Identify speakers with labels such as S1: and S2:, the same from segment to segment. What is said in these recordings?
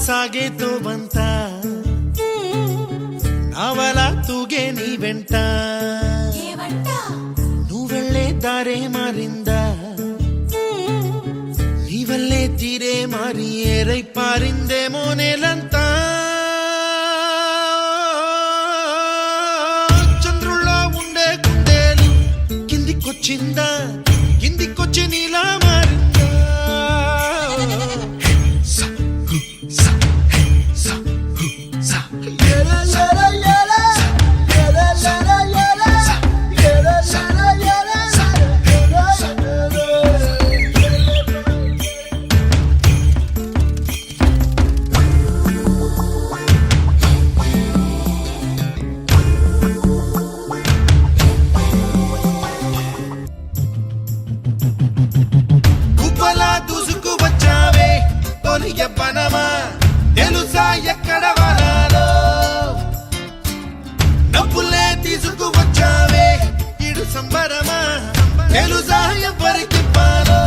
S1: సాగేతో బంత నావల తూగే నీ వెంట నువ్వెళ్ళే దారే మారిందా నీ వల్లే తీరే మారి ఏరై పారిందేమో నేలంతా చంద్రుల్లో ఉండే గుండెలు కిందికొచ్చిందా కిందికొచ్చి నీలా మారిందా పనమా తెలుసా ఎక్కడ వనాలో డబ్బులే తీసుకువచ్చావే ఇడు సంబరమా తెలుసా ఎవరికి పాలో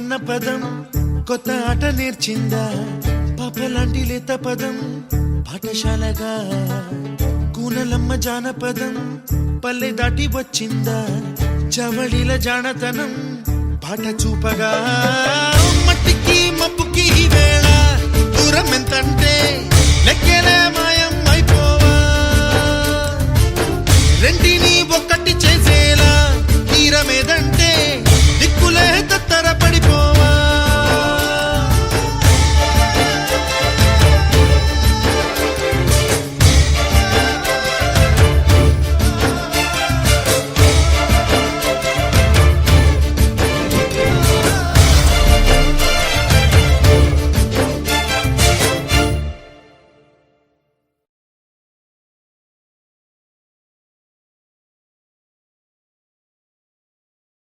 S1: అన్న పదం కొత్త ఆట నేర్చిందా పాపలాంటి లేత పదం పాఠశాలగా కూనలమ్మ జానపదం పల్లె దాటి వచ్చిందా చవళిల జానతనం పాట చూపగా మట్టికి మప్పుకి వేళ దూరం ఎంతంటే లెక్కలే మాయం అయిపో